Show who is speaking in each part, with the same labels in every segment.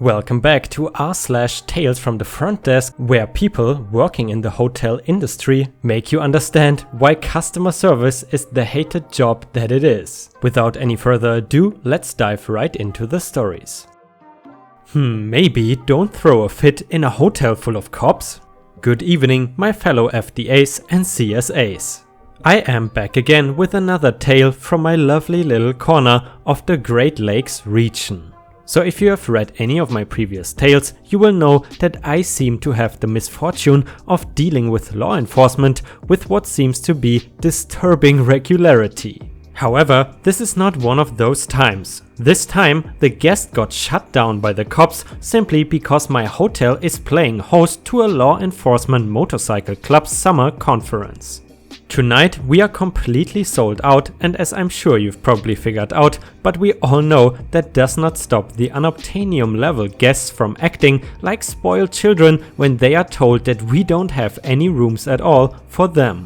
Speaker 1: Welcome back to r/Tales from the Front Desk, where people working in the hotel industry make you understand why customer service is the hated job that it is. Without any further ado, let's dive right into the stories. Maybe don't throw a fit in a hotel full of cops? Good evening, my fellow FDAs and CSAs. I am back again with another tale from my lovely little corner of the Great Lakes region. So if you have read any of my previous tales, you will know that I seem to have the misfortune of dealing with law enforcement with what seems to be disturbing regularity. However, this is not one of those times. This time, the guest got shut down by the cops simply because my hotel is playing host to a law enforcement motorcycle club summer conference. Tonight we are completely sold out, and as I'm sure you've probably figured out, but we all know that does not stop the unobtainium level guests from acting like spoiled children when they are told that we don't have any rooms at all for them.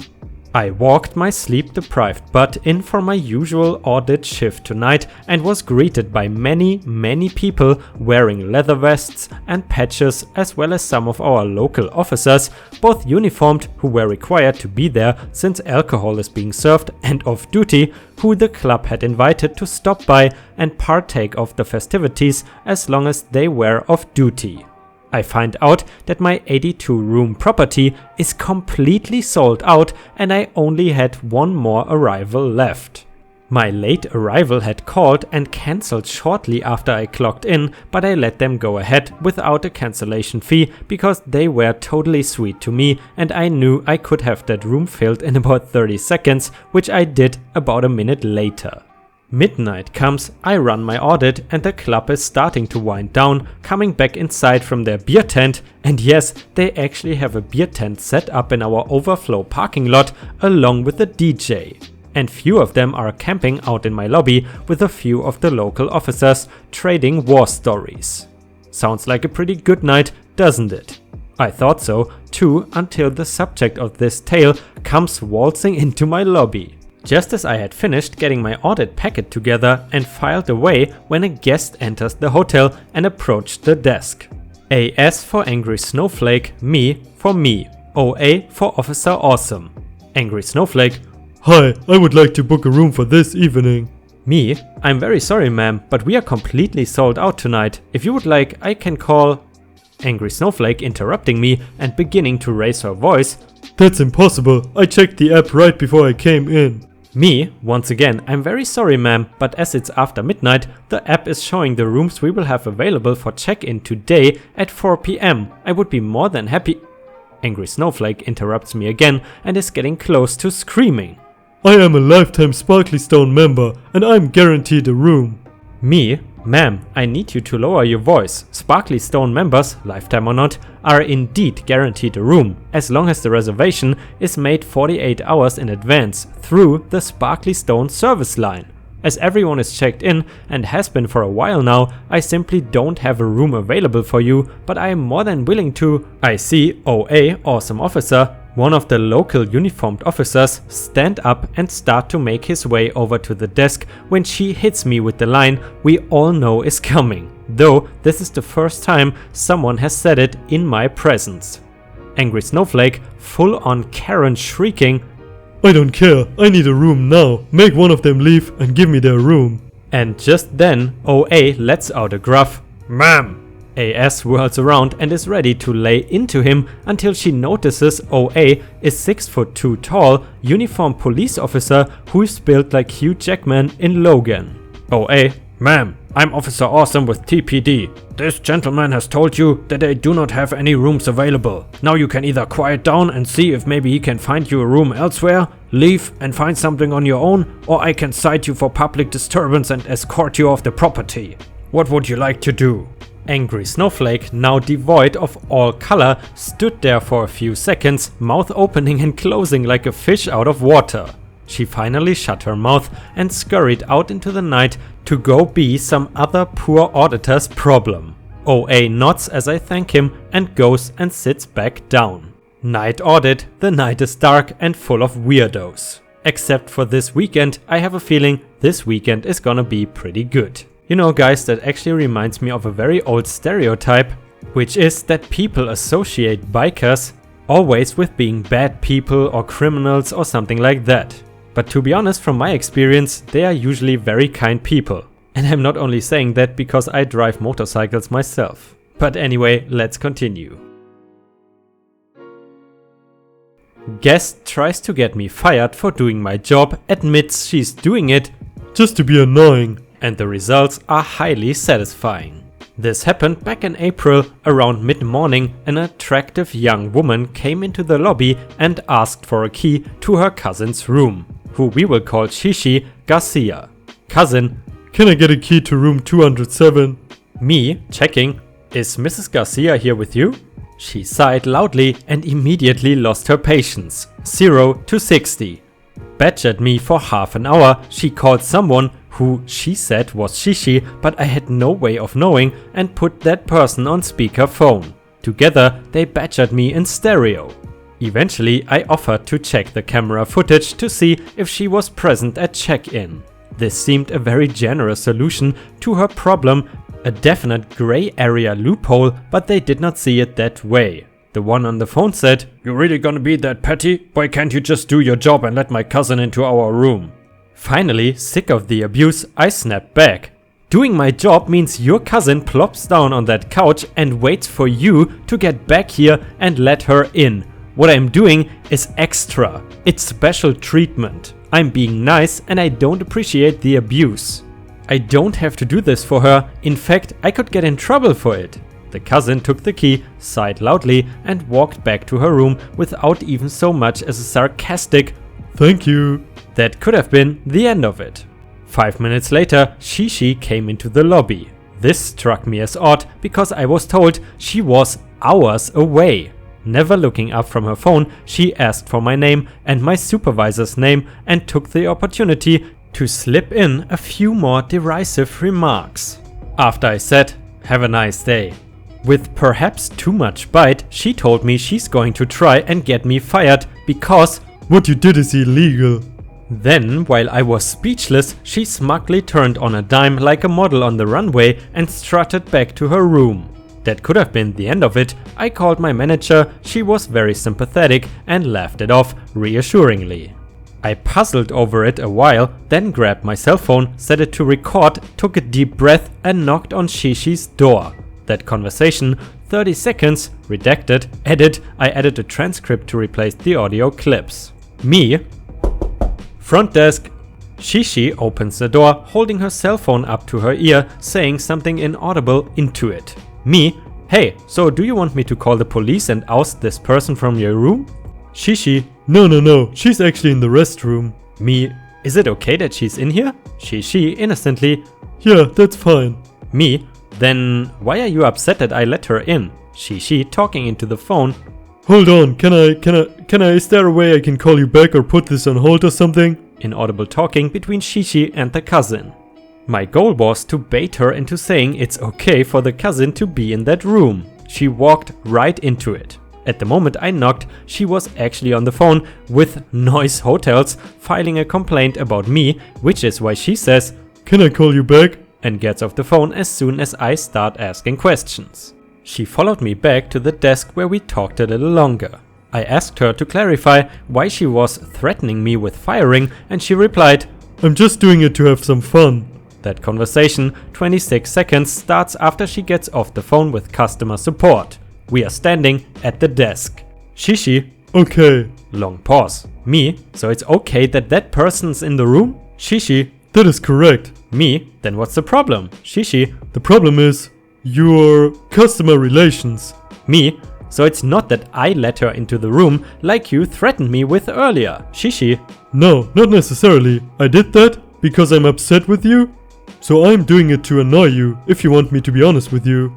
Speaker 1: I walked my sleep-deprived butt in for my usual audit shift tonight and was greeted by many people wearing leather vests and patches, as well as some of our local officers, both uniformed who were required to be there since alcohol is being served, and off-duty who the club had invited to stop by and partake of the festivities as long as they were off-duty. I find out that my 82-room property is completely sold out and I only had one more arrival left. My late arrival had called and cancelled shortly after I clocked in, but I let them go ahead without a cancellation fee because they were totally sweet to me and I knew I could have that room filled in about 30 seconds, which I did about a minute later. Midnight comes, I run my audit and the club is starting to wind down, coming back inside from their beer tent, and yes, they actually have a beer tent set up in our overflow parking lot along with a DJ. And few of them are camping out in my lobby with a few of the local officers trading war stories. Sounds like a pretty good night, doesn't it? I thought so too, until the subject of this tale comes waltzing into my lobby. Just as I had finished getting my audit packet together and filed away when a guest enters the hotel and approached the desk. AS for Angry Snowflake, me for me, OA for Officer Awesome. Angry Snowflake:
Speaker 2: Hi, I would like to book a room for this evening.
Speaker 1: Me: I'm very sorry ma'am, but we are completely sold out tonight. If you would like, I can call... Angry Snowflake interrupting me and beginning to raise her voice:
Speaker 2: That's impossible, I checked the app right before I came in.
Speaker 1: Me: once again, I'm very sorry ma'am, but as it's after midnight, the app is showing the rooms we will have available for check-in today at 4 PM. I would be more than happy... Angry Snowflake interrupts me again and is getting close to screaming:
Speaker 2: I am a lifetime Sparkly Stone member and I'm guaranteed a room.
Speaker 1: Me: ma'am, I need you to lower your voice. Sparkly Stone members, lifetime or not, are indeed guaranteed a room, as long as the reservation is made 48 hours in advance through the Sparkly Stone service line. As everyone is checked in and has been for a while now, I simply don't have a room available for you, but I am more than willing to... I see OA, Awesome Officer, one of the local uniformed officers, stand up and start to make his way over to the desk when she hits me with the line we all know is coming, though this is the first time someone has said it in my presence. Angry Snowflake, full on Karen, shrieking:
Speaker 2: I don't care, I need a room now, make one of them leave and give me their room.
Speaker 1: And just then OA lets out a gruff "Ma'am." AS whirls around and is ready to lay into him until she notices OA is 6'2" tall, uniformed police officer who is built like Hugh Jackman in Logan. OA: Ma'am, I'm Officer Awesome with TPD. This gentleman has told you that they do not have any rooms available. Now you can either quiet down and see if maybe he can find you a room elsewhere, leave and find something on your own, or I can cite you for public disturbance and escort you off the property. What would you like to do? Angry Snowflake, now devoid of all color, stood there for a few seconds, mouth opening and closing like a fish out of water. She finally shut her mouth and scurried out into the night to go be some other poor auditor's problem. OA nods as I thank him and goes and sits back down. Night audit: the night is dark and full of weirdos. Except for this weekend, I have a feeling this weekend is gonna be pretty good. You know guys, that actually reminds me of a very old stereotype, which is that people associate bikers always with being bad people or criminals or something like that. But to be honest, from my experience, they are usually very kind people. And I'm not only saying that because I drive motorcycles myself. But anyway, let's continue. Guest tries to get me fired for doing my job, admits she's doing it
Speaker 2: just to be annoying.
Speaker 1: And the results are highly satisfying. This happened back in April. Around mid-morning, an attractive young woman came into the lobby and asked for a key to her cousin's room, who we will call Shishi Garcia. Cousin:
Speaker 2: can I get a key to room 207?
Speaker 1: Me, checking: is Mrs. Garcia here with you? She sighed loudly and immediately lost her patience. 0 to 60. Badgered me for half an hour. She called someone who she said was Shishi, but I had no way of knowing, and put that person on speakerphone. Together they badgered me in stereo. Eventually I offered to check the camera footage to see if she was present at check-in. This seemed a very generous solution to her problem, a definite grey area loophole, but they did not see it that way. The one on the phone said, "You really gonna be that petty? Why can't you just do your job and let my cousin into our room?" Finally, sick of the abuse, I snapped back. Doing my job means your cousin plops down on that couch and waits for you to get back here and let her in. What I'm doing is extra. It's special treatment. I'm being nice and I don't appreciate the abuse. I don't have to do this for her. In fact, I could get in trouble for it. The cousin took the key, sighed loudly, and walked back to her room without even so much as a sarcastic
Speaker 2: "thank you."
Speaker 1: That could have been the end of it. 5 minutes later, Shishi came into the lobby. This struck me as odd because I was told she was hours away. Never looking up from her phone, she asked for my name and my supervisor's name and took the opportunity to slip in a few more derisive remarks. After I said, "Have a nice day." With perhaps too much bite, she told me she's going to try and get me fired because
Speaker 2: what you did is illegal.
Speaker 1: Then, while I was speechless, she smugly turned on a dime like a model on the runway and strutted back to her room. That could have been the end of it. I called my manager, she was very sympathetic and laughed it off reassuringly. I puzzled over it a while, then grabbed my cell phone, set it to record, took a deep breath and knocked on Shishi's door. That conversation, 30 seconds, redacted, edit, I added a transcript to replace the audio clips. Me: front desk. Shishi opens the door, holding her cell phone up to her ear, saying something inaudible into it. Me: hey, so do you want me to call the police and oust this person from your room? Shishi:
Speaker 2: No, she's actually in the restroom.
Speaker 1: Me: is it okay that she's in here? Shishi innocently:
Speaker 2: yeah, that's fine.
Speaker 1: Me: then why are you upset that I let her in? Shishi talking into the phone:
Speaker 2: hold on, is there a way I can call you back or put this on hold or something?
Speaker 1: Inaudible talking between Shishi and the cousin. My goal was to bait her into saying it's okay for the cousin to be in that room. She walked right into it. At the moment I knocked, she was actually on the phone with Noise Hotels filing a complaint about me, which is why she says,
Speaker 2: "Can I call you back?"
Speaker 1: and gets off the phone as soon as I start asking questions. She followed me back to the desk where we talked a little longer. I asked her to clarify why she was threatening me with firing, and she replied,
Speaker 2: "I'm just doing it to have some fun."
Speaker 1: That conversation, 26 seconds, starts after she gets off the phone with customer support. We are standing at the desk. Shishi:
Speaker 2: okay.
Speaker 1: Long pause. Me: so it's okay that that person's in the room? Shishi:
Speaker 2: that is correct.
Speaker 1: Me: then what's the problem? Shishi:
Speaker 2: the problem is your customer relations.
Speaker 1: Me: so it's not that I let her into the room like you threatened me with earlier. Shishi:
Speaker 2: no, not necessarily. I did that because I'm upset with you. So I'm doing it to annoy you, if you want me to be honest with you.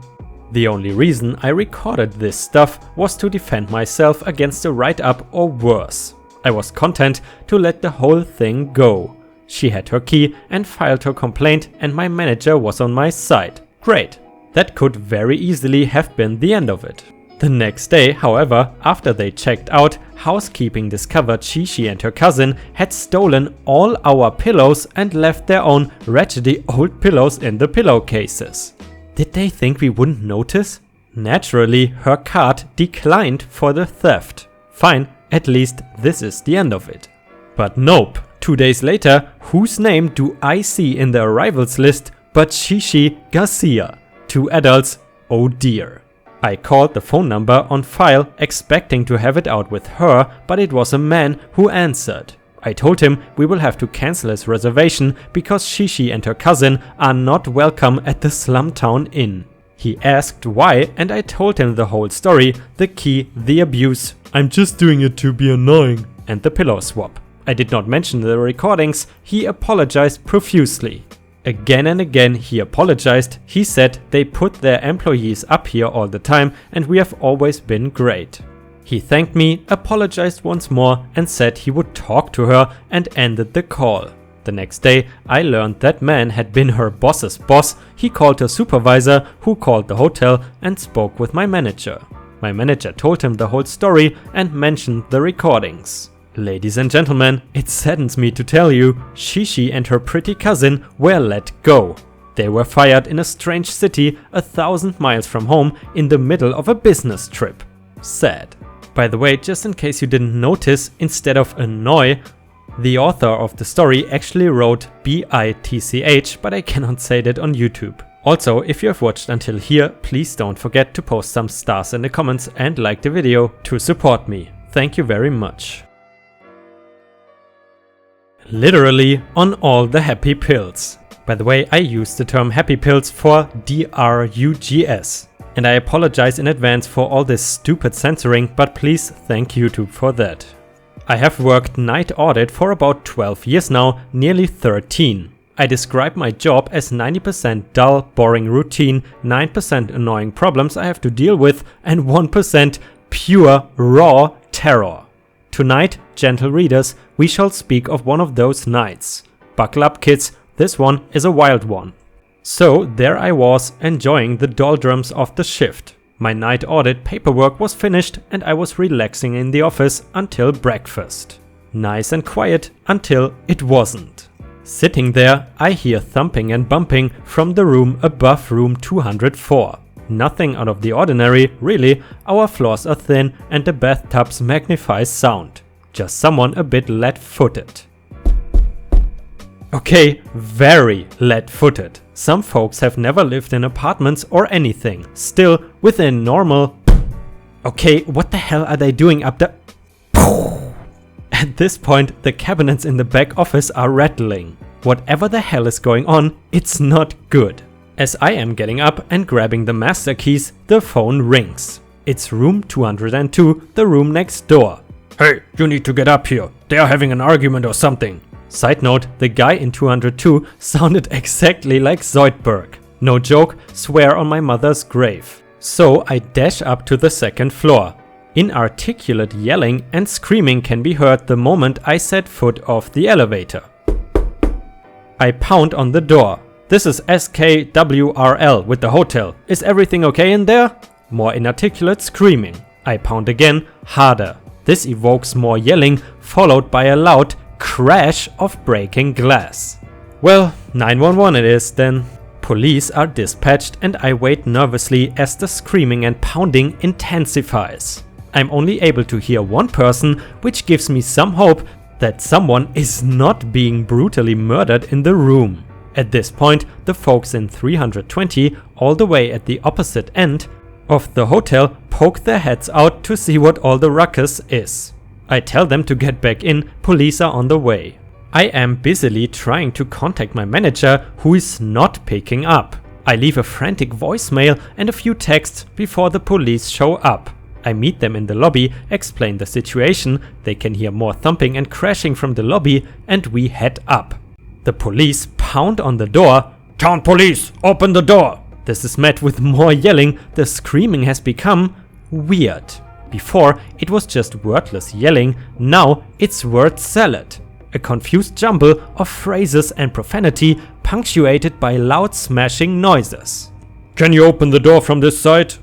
Speaker 1: The only reason I recorded this stuff was to defend myself against a write-up or worse. I was content to let the whole thing go. She had her key and filed her complaint and my manager was on my side. Great. That could very easily have been the end of it. The next day, however, after they checked out, housekeeping discovered Shishi and her cousin had stolen all our pillows and left their own wretchedly old pillows in the pillowcases. Did they think we wouldn't notice? Naturally, her card declined for the theft. Fine, at least this is the end of it. But nope, 2 days later, whose name do I see in the arrivals list but Shishi Garcia? 2 adults, oh dear. I called the phone number on file expecting to have it out with her, but it was a man who answered. I told him we will have to cancel his reservation because Shishi and her cousin are not welcome at the Slumtown Inn. He asked why and I told him the whole story, the key, the abuse,
Speaker 2: I'm just doing it to be annoying,
Speaker 1: and the pillow swap. I did not mention the recordings. He apologized profusely. Again and again he apologized. He said they put their employees up here all the time and we have always been great. He thanked me, apologized once more and said he would talk to her and ended the call. The next day I learned that man had been her boss's boss. He called her supervisor, who called the hotel and spoke with my manager. My manager told him the whole story and mentioned the recordings. Ladies and gentlemen, it saddens me to tell you, Shishi and her pretty cousin were let go. They were fired in a strange city 1,000 miles from home in the middle of a business trip. Sad. By the way, just in case you didn't notice, instead of annoy, the author of the story actually wrote BITCH, but I cannot say that on YouTube. Also, if you have watched until here, please don't forget to post some stars in the comments and like the video to support me. Thank you very much. Literally on all the happy pills. By the way, I use the term happy pills for DRUGS. And I apologize in advance for all this stupid censoring, but please thank YouTube for that. I have worked night audit for about 12 years now, nearly 13. I describe my job as 90% dull, boring routine, 9% annoying problems I have to deal with, and 1% pure, raw terror. Tonight, gentle readers, we shall speak of one of those nights. Buckle up kids, this one is a wild one. So there I was, enjoying the doldrums of the shift. My night audit paperwork was finished and I was relaxing in the office until breakfast. Nice and quiet until it wasn't. Sitting there, I hear thumping and bumping from the room above room 204. Nothing out of the ordinary, really. Our floors are thin and the bathtubs magnify sound. Just someone a bit lead-footed. Okay, very lead-footed. Some folks have never lived in apartments or anything. Still, within normal... Okay, what the hell are they doing up there? At this point, the cabinets in the back office are rattling. Whatever the hell is going on, it's not good. As I am getting up and grabbing the master keys, the phone rings. It's room 202, the room next door. Hey, you need to get up here. They are having an argument or something. Side note, the guy in 202 sounded exactly like Zoidberg. No joke, swear on my mother's grave. So I dash up to the second floor. Inarticulate yelling and screaming can be heard the moment I set foot off the elevator. I pound on the door. This is SKWRL with the hotel. Is everything okay in there? More inarticulate screaming. I pound again, harder. This evokes more yelling, followed by a loud crash of breaking glass. Well, 911 it is then. Police are dispatched and I wait nervously as the screaming and pounding intensifies. I'm only able to hear one person, which gives me some hope that someone is not being brutally murdered in the room. At this point, the folks in 320, all the way at the opposite end of the hotel, poke their heads out to see what all the ruckus is. I tell them to get back in, police are on the way. I am busily trying to contact my manager, who is not picking up. I leave a frantic voicemail and a few texts before the police show up. I meet them in the lobby, explain the situation, they can hear more thumping and crashing from the lobby, and we head up. The police pound on the door. Town police, open the door! This is met with more yelling. The screaming has become weird. Before, it was just wordless yelling, now it's word salad. A confused jumble of phrases and profanity punctuated by loud smashing noises. Can you open the door from this side?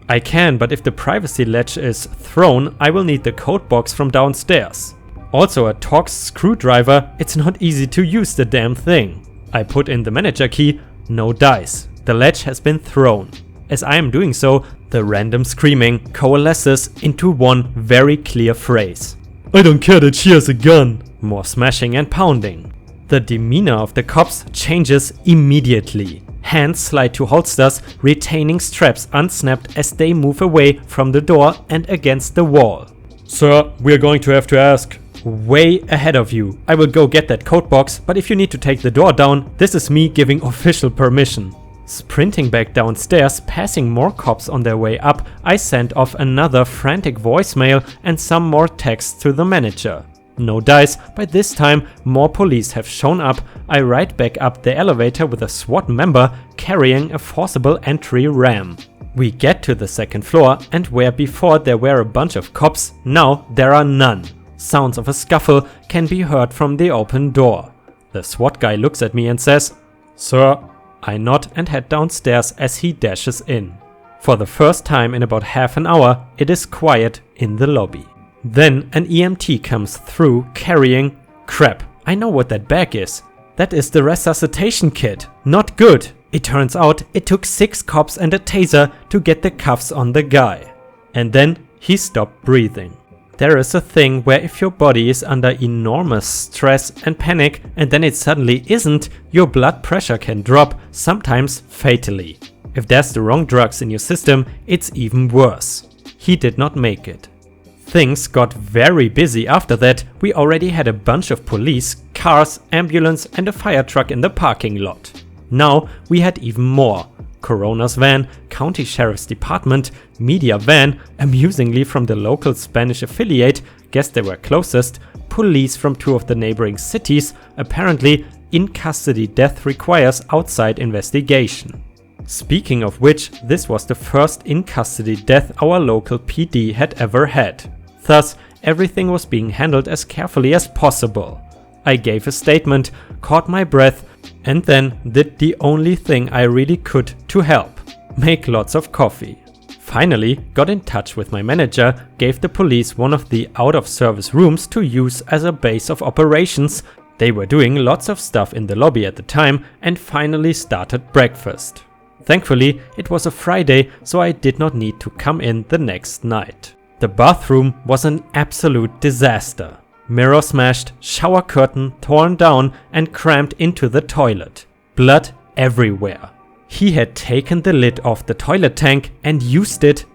Speaker 1: I can, but if the privacy latch is thrown, I will need the code box from downstairs. Also a Torx screwdriver, it's not easy to use the damn thing. I put in the manager key, no dice. The latch has been thrown. As I am doing so, the random screaming coalesces into one very clear phrase.
Speaker 2: I don't care that she has a gun.
Speaker 1: More smashing and pounding. The demeanor of the cops changes immediately. Hands slide to holsters, retaining straps unsnapped as they move away from the door and against the wall.
Speaker 2: Sir, we are going to have to ask.
Speaker 1: Way ahead of you. I will go get that code box, but if you need to take the door down, this is me giving official permission. Sprinting back downstairs, passing more cops on their way up, I sent off another frantic voicemail and some more text to the manager. No dice, by this time more police have shown up. I ride back up the elevator with a SWAT member carrying a forcible entry ram. We get to the second floor, and where before there were a bunch of cops, now there are none. Sounds of a scuffle can be heard from the open door. The SWAT guy looks at me and says, "Sir." I nod and head downstairs as he dashes in. For the first time in about half an hour, it is quiet in the lobby. Then an EMT comes through carrying... Crap, I know what that bag is. That is the resuscitation kit. Not good. It turns out it took 6 cops and a taser to get the cuffs on the guy. And then he stopped breathing. There is a thing where if your body is under enormous stress and panic and then it suddenly isn't, your blood pressure can drop, sometimes fatally. If there's the wrong drugs in your system, it's even worse. He did not make it. Things got very busy after that. We already had a bunch of police, cars, ambulance and a fire truck in the parking lot. Now we had even more. Coroner's van, county sheriff's department, media van, amusingly from the local Spanish affiliate, guess they were closest, police from 2 of the neighboring cities, apparently in custody death requires outside investigation. Speaking of which, this was the first in custody death our local PD had ever had. Thus, everything was being handled as carefully as possible. I gave a statement, caught my breath, and then did the only thing I really could to help. Make lots of coffee. Finally, got in touch with my manager, gave the police one of the out-of-service rooms to use as a base of operations. They were doing lots of stuff in the lobby at the time and finally started breakfast. Thankfully, it was a Friday, so I did not need to come in the next night. The bathroom was an absolute disaster. Mirror smashed, shower curtain torn down and crammed into the toilet. Blood everywhere. He had taken the lid off the toilet tank and used it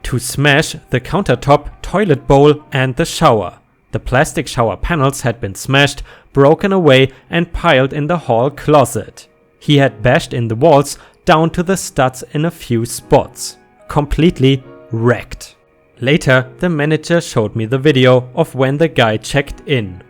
Speaker 1: to smash the countertop, toilet bowl and the shower. The plastic shower panels had been smashed, broken away and piled in the hall closet. He had bashed in the walls down to the studs in a few spots. Completely wrecked. Later, the manager showed me the video of when the guy checked in.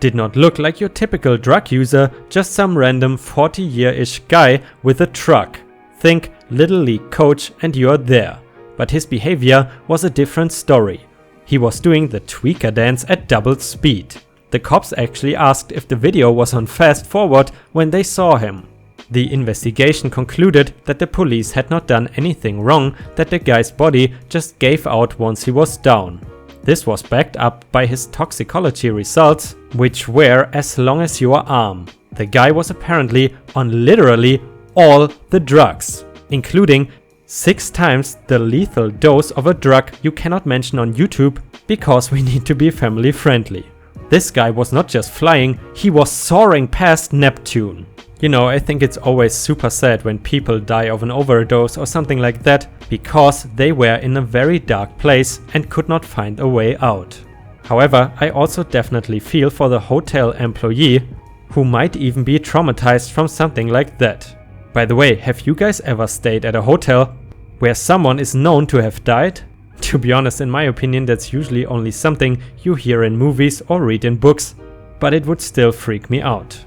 Speaker 1: Did not look like your typical drug user, just some random 40-year-ish guy with a truck. Think Little League coach and you're there. But his behavior was a different story. He was doing the tweaker dance at double speed. The cops actually asked if the video was on fast forward when they saw him. The investigation concluded that the police had not done anything wrong, that the guy's body just gave out once he was down. This was backed up by his toxicology results, which were as long as your arm. The guy was apparently on literally all the drugs, including 6 times the lethal dose of a drug you cannot mention on YouTube because we need to be family friendly. This guy was not just flying, he was soaring past Neptune. You know, I think it's always super sad when people die of an overdose or something like that because they were in a very dark place and could not find a way out. However, I also definitely feel for the hotel employee who might even be traumatized from something like that. By the way, have you guys ever stayed at a hotel where someone is known to have died? To be honest, in my opinion, that's usually only something you hear in movies or read in books, but it would still freak me out.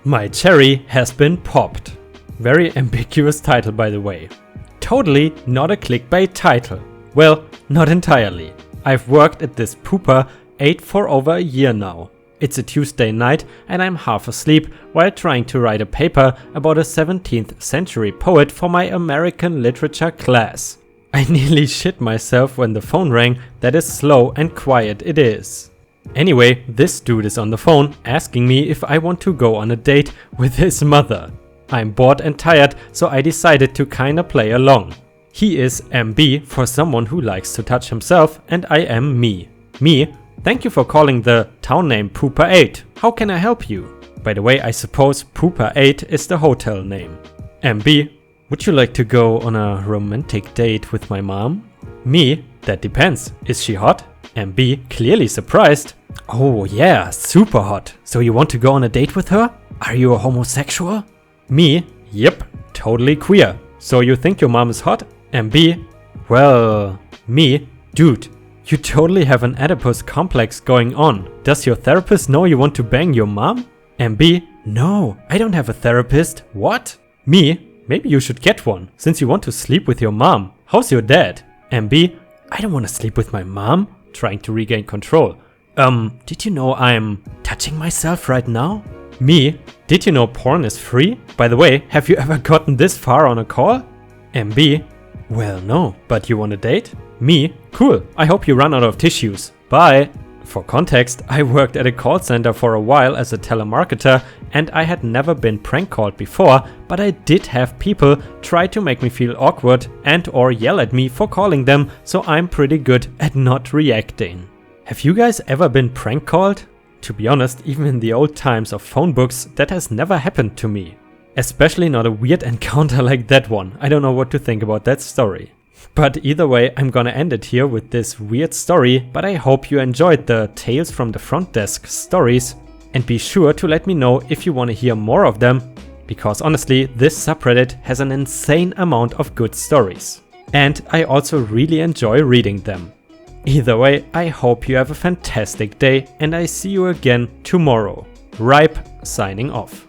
Speaker 1: My cherry has been popped. Very ambiguous title, by the way. Totally not a clickbait title. Well, not entirely. I've worked at this pooper 8 for over a year now. It's a Tuesday night and I'm half asleep while trying to write a paper about a 17th century poet for my American literature class. I nearly shit myself when the phone rang. That is slow and quiet it is. Anyway, this dude is on the phone asking me if I want to go on a date with his mother. I'm bored and tired, so I decided to kinda play along. He is MB for someone who likes to touch himself, and I am me. Me, thank you for calling the town name Pooper 8. How can I help you? By the way, I suppose Pooper 8 is the hotel name. MB, would you like to go on a romantic date with my mom? Me, that depends. Is she hot? MB, clearly surprised. Oh yeah, super hot. So you want to go on a date with her? Are you a homosexual? Me, yep, totally queer. So you think your mom is hot? MB, well, me, dude, you totally have an Oedipus complex going on. Does your therapist know you want to bang your mom? MB, no, I don't have a therapist. What? Me, maybe you should get one, since you want to sleep with your mom. How's your dad? MB, I don't want to sleep with my mom. Trying to regain control. Did you know I'm touching myself right now? Me, did you know porn is free? By the way, have you ever gotten this far on a call? MB, well no, but you want a date? Me, cool, I hope you run out of tissues. Bye. For context, I worked at a call center for a while as a telemarketer and I had never been prank called before, but I did have people try to make me feel awkward and or yell at me for calling them, so I'm pretty good at not reacting. Have you guys ever been prank called? To be honest, even in the old times of phone books, that has never happened to me. Especially not a weird encounter like that one. I don't know what to think about that story. But either way, I'm gonna end it here with this weird story, but I hope you enjoyed the Tales from the Front Desk stories, and be sure to let me know if you want to hear more of them, because honestly, this subreddit has an insane amount of good stories. And I also really enjoy reading them. Either way, I hope you have a fantastic day, and I see you again tomorrow. Ripe signing off.